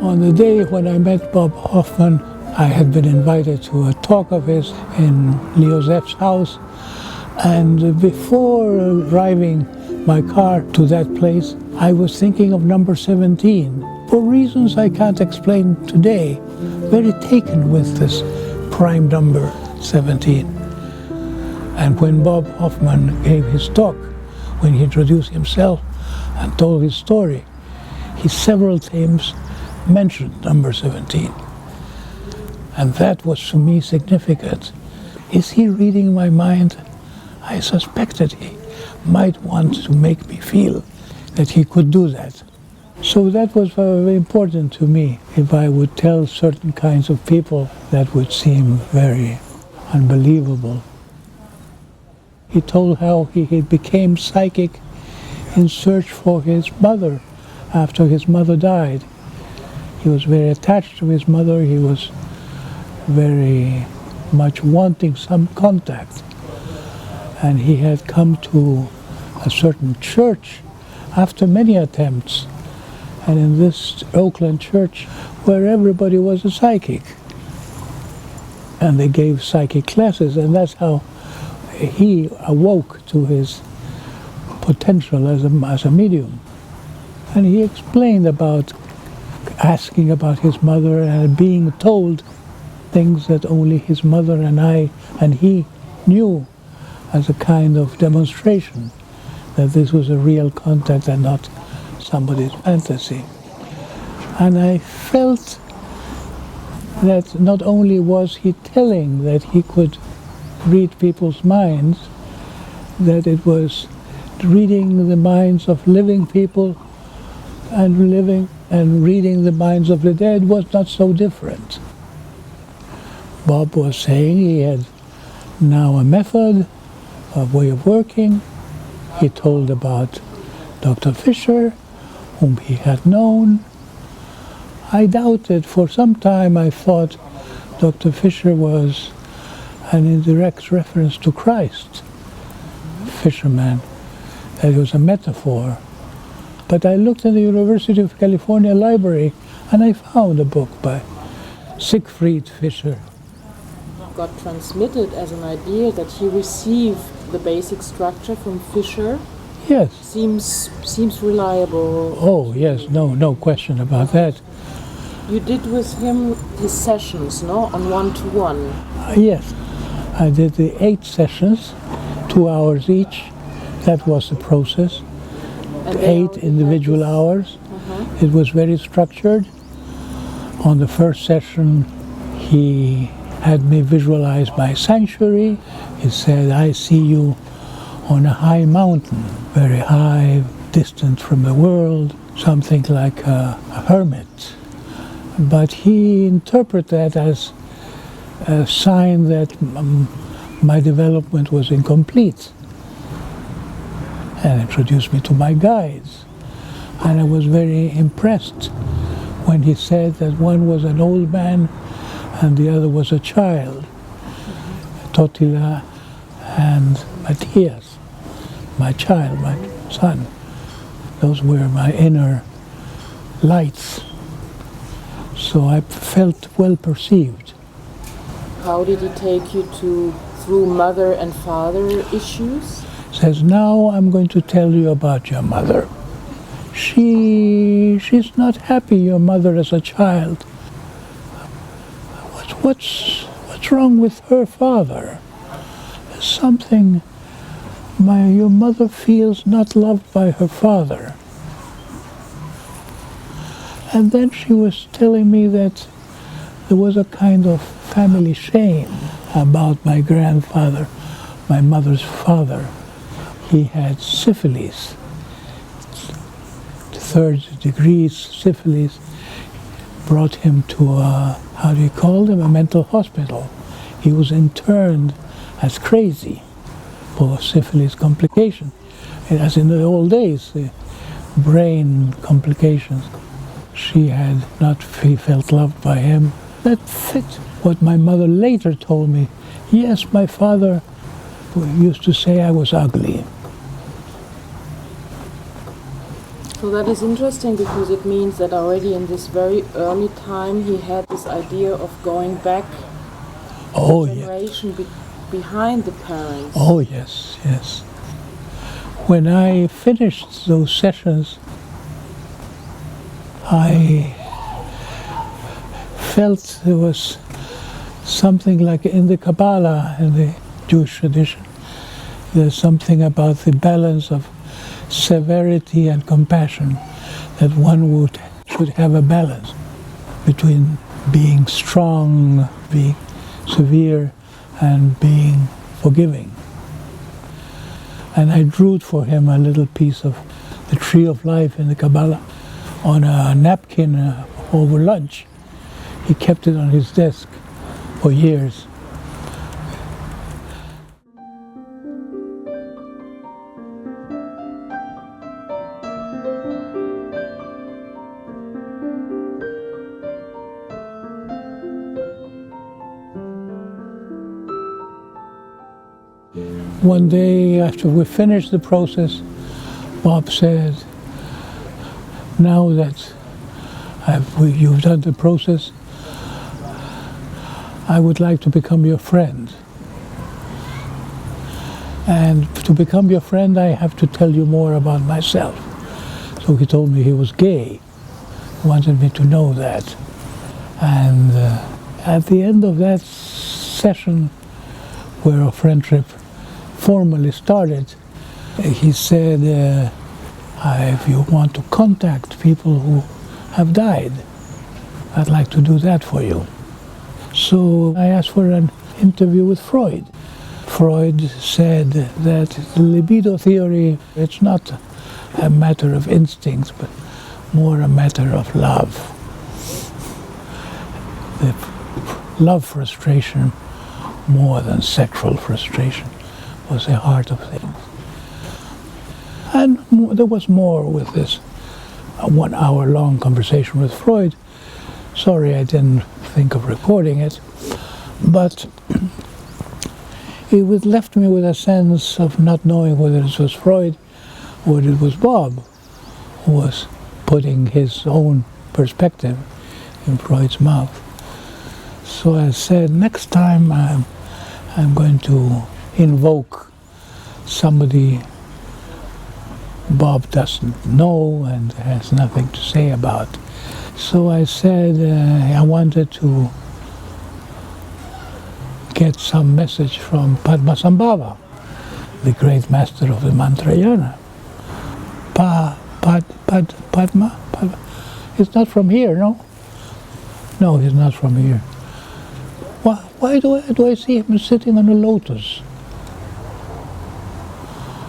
On the day when I met Bob Hoffman, I had been invited to a talk of his in Liozef's house, and before driving my car to that place, I was thinking of number 17. For reasons I can't explain today, very taken with this prime number 17. And when Bob Hoffman gave his talk, when he introduced himself and told his story, he several times mentioned number 17. And that was for me significant. Is he reading my mind? I suspected he might want to make me feel that he could do that. So that was very important to me. If I would tell certain kinds of people, that would seem very unbelievable. He told how he became psychic in search for his mother after his mother died. He was very attached to his mother. He was very much wanting some contact. And he had come to a certain church after many attempts. And in this Oakland church, where everybody was a psychic. And they gave psychic classes, and that's how he awoke to his potential as a medium. And he explained about asking about his mother and being told things that only his mother and he knew, as a kind of demonstration that this was a real contact and not somebody's fantasy. And I felt that not only was he telling that he could read people's minds, that it was reading the minds of living people and reading the minds of the dead was not so different. Bob was saying he had now a method, a way of working. He told about Dr. Fisher, whom he had known. I doubted. For some time I thought Dr. Fisher was an indirect reference to Christ, fisherman, that it was a metaphor. But I looked in the University of California library and I found a book by Siegfried Fischer. Got transmitted as an idea that he received the basic structure from Fisher. Yes. Seems reliable. Oh yes, no question about that. You did with him his sessions, no, on one-to-one. Yes, I did the 8 sessions, 2 hours each. That was the process. And 8 individual hours. It was very structured. On the first session, he had me visualize my sanctuary. He said, I see you on a high mountain, very high, distant from the world, something like a hermit. But he interpreted that as a sign that my development was incomplete, and introduced me to my guides. And I was very impressed when he said that one was an old man and the other was a child, Totila and Matthias, my child, my son. Those were my inner lights. So I felt well perceived. How did he take you through mother and father issues? Says, now I'm going to tell you about your mother. She's not happy, your mother, as a child. What's wrong with her father? There's something. Your mother feels not loved by her father. And then she was telling me that there was a kind of family shame about my grandfather, my mother's father. He had syphilis, 3rd degree syphilis. brought him to a mental hospital. He was interned as crazy for syphilis complication. And as in the old days, the brain complications. She had not felt loved by him. That fit what my mother later told me. Yes, my father used to say I was ugly. So that is interesting, because it means that already in this very early time he had this idea of going back a generation behind the parents. Oh yes, yes. When I finished those sessions, I felt there was something like in the Kabbalah, in the Jewish tradition, there's something about the balance of severity and compassion, that one should have a balance between being strong, being severe, and being forgiving. And I drew for him a little piece of the tree of life in the Kabbalah on a napkin over lunch. He kept it on his desk for years. One day after we finished the process, Bob said, now that you've done the process, I would like to become your friend. And to become your friend, I have to tell you more about myself. So he told me he was gay. He wanted me to know that. And at the end of that session, where our friendship formally started, he said, if you want to contact people who have died, I'd like to do that for you. So I asked for an interview with Freud. Freud said that the libido theory, it's not a matter of instincts, but more a matter of love. The love frustration, more than sexual frustration, was the heart of things. And there was more with this 1 hour long conversation with Freud. Sorry, I didn't think of recording it, but it left me with a sense of not knowing whether it was Freud or it was Bob who was putting his own perspective in Freud's mouth. So I said, next time I'm going to invoke somebody Bob doesn't know and has nothing to say about. So I said I wanted to get some message from Padmasambhava, the great master of the Mantrayana. Padma? He's not from here, no? No, he's not from here. Why do I see him sitting on a lotus?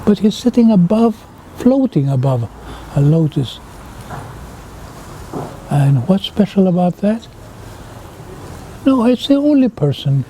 But he's sitting above, floating above a lotus. And what's special about that? No, it's the only person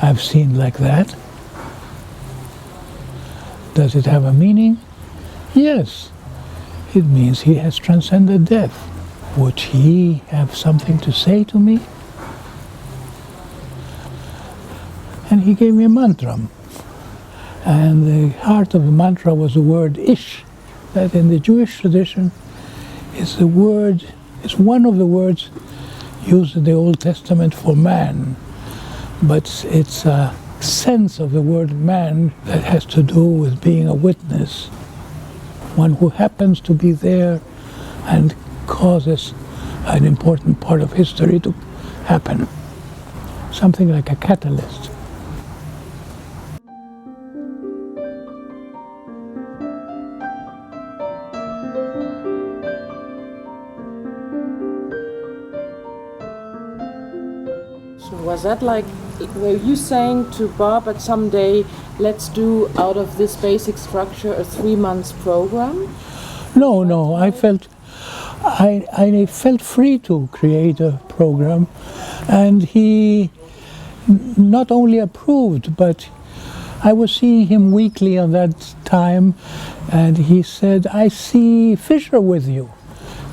I've seen like that. Does it have a meaning? Yes. It means he has transcended death. Would he have something to say to me? And he gave me a mantra. And the heart of the mantra was the word ish, that in the Jewish tradition is the word, it's one of the words used in the Old Testament for man, but it's a sense of the word man that has to do with being a witness, one who happens to be there and causes an important part of history to happen, something like a catalyst. Was that like, were you saying to Bob that someday let's do out of this basic structure a 3 months program? No, I felt I felt free to create a program, and he not only approved, but I was seeing him weekly on that time, and he said, I see Fisher with you.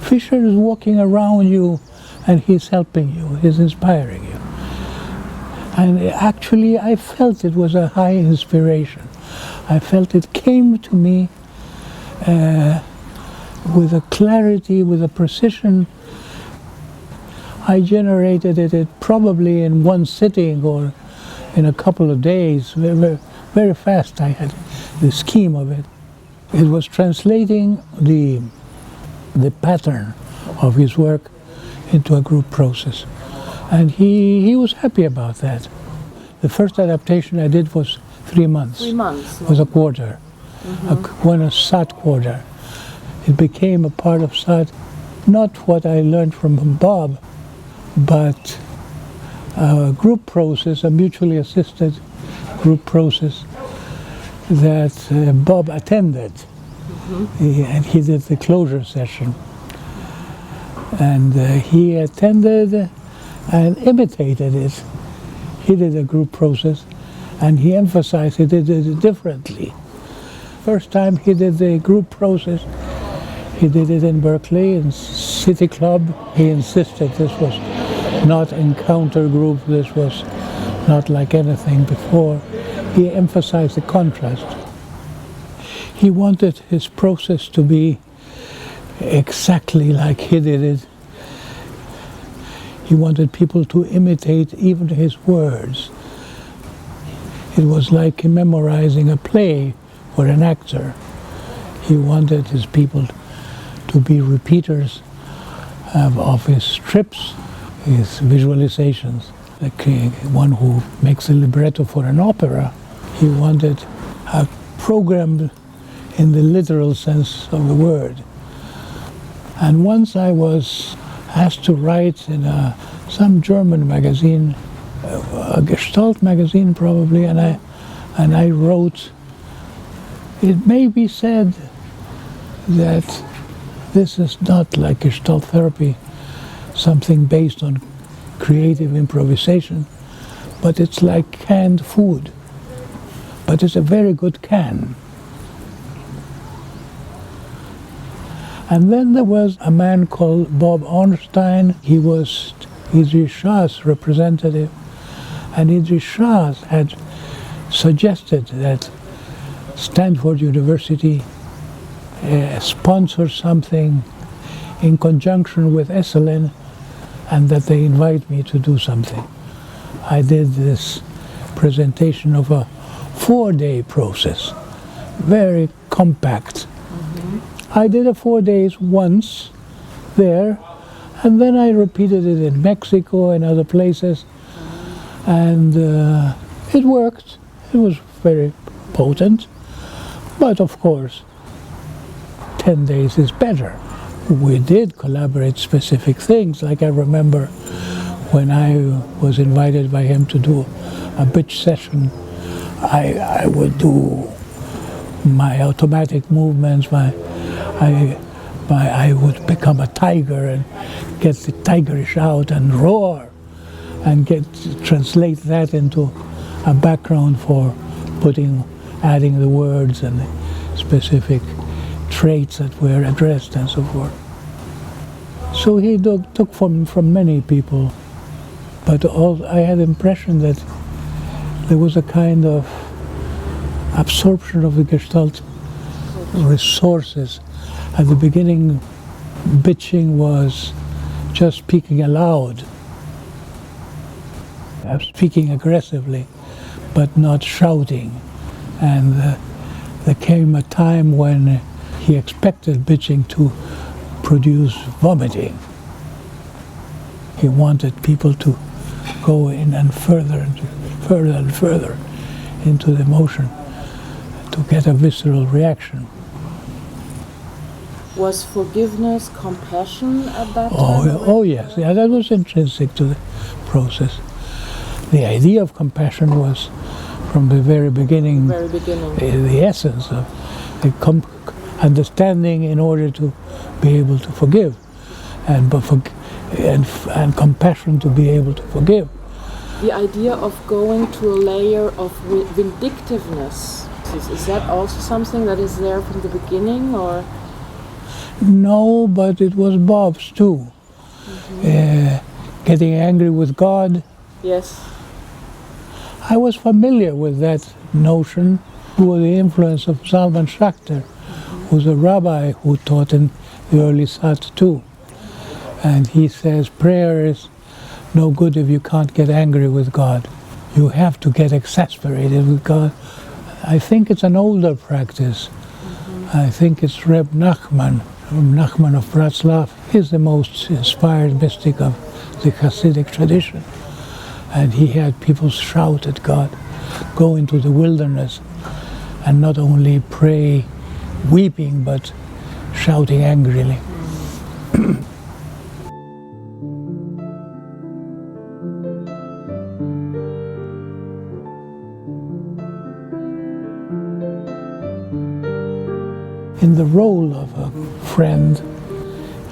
Fisher is walking around you, and he's helping you, he's inspiring you. And actually, I felt it was a high inspiration. I felt it came to me with a clarity, with a precision. I generated it probably in one sitting or in a couple of days. Very, very fast I had the scheme of it. It was translating the pattern of his work into a group process. And he was happy about that. The first adaptation I did was 3 months. 3 months. It was a quarter, a SAT quarter. It became a part of SAT, not what I learned from Bob, but a group process, a mutually assisted group process that Bob attended. And he did the closure session. And he attended and imitated it. He did a group process, and he emphasized he did it differently. First time he did the group process, he did it in Berkeley, in City Club. He insisted this was not encounter group, this was not like anything before. He emphasized the contrast. He wanted his process to be exactly like he did it. He wanted people to imitate even his words. It was like memorizing a play for an actor. He wanted his people to be repeaters of his trips, his visualizations. Like one who makes a libretto for an opera, he wanted a program in the literal sense of the word. And once I was asked to write in some German magazine, a Gestalt magazine probably, and I wrote, it may be said that this is not like Gestalt therapy, something based on creative improvisation, but it's like canned food. But it's a very good can. And then there was a man called Bob Ornstein. He was Idris Shah's representative, and Idris Shah had suggested that Stanford University sponsor something in conjunction with SLN, and that they invite me to do something. I did this presentation of a 4-day process, very compact. I did it 4 days once there, and then I repeated it in Mexico and other places, and it worked. It was very potent, but of course 10 days is better. We did collaborate specific things, like I remember when I was invited by him to do a bitch session, I would do my automatic movements, I would become a tiger and get the tigerish out and roar and translate that into a background for adding the words and the specific traits that were addressed and so forth. So he took from many people, but I had the impression that there was a kind of absorption of the Gestalt resources. At the beginning, bitching was just speaking aloud, speaking aggressively, but not shouting. And there came a time when he expected bitching to produce vomiting. He wanted people to go in and further and further into the emotion to get a visceral reaction. Was forgiveness, compassion at that time? Oh yes, yeah, that was intrinsic to the process. The idea of compassion was from the very beginning, the essence of understanding in order to be able to forgive. and compassion to be able to forgive. The idea of going to a layer of vindictiveness, is that also something that is there from the beginning, or? No, but it was Bob's too. Getting angry with God. Yes. I was familiar with that notion through the influence of Zalman Schachter, who's a rabbi who taught in the early Sat too. And he says prayer is no good if you can't get angry with God. You have to get exasperated with God. I think it's an older practice. I think it's Reb Nachman of Bratslav. He's the most inspired mystic of the Hasidic tradition. And he had people shout at God, go into the wilderness, and not only pray weeping, but shouting angrily. In the role of a friend,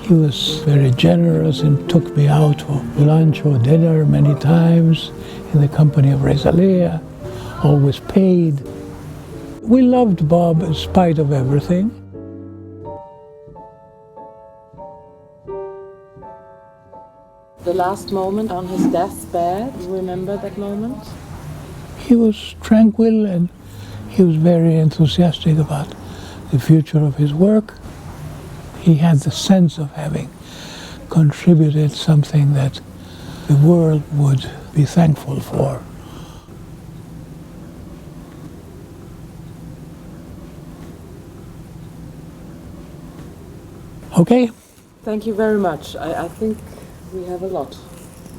he was very generous and took me out for lunch or dinner many times in the company of Rosalia, always paid. We loved Bob in spite of everything. The last moment on his deathbed, you remember that moment? He was tranquil and he was very enthusiastic about the future of his work. He had the sense of having contributed something that the world would be thankful for. Okay? Thank you very much. I think we have a lot.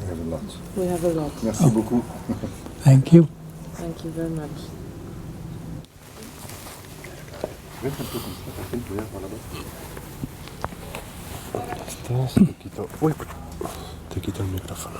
We have a lot. We have a lot. Merci beaucoup. Thank you. Thank you very much. Vete un peu comme ça, t'as fait le verre là-bas. Está, te quito. Uy, te quito el micrófono.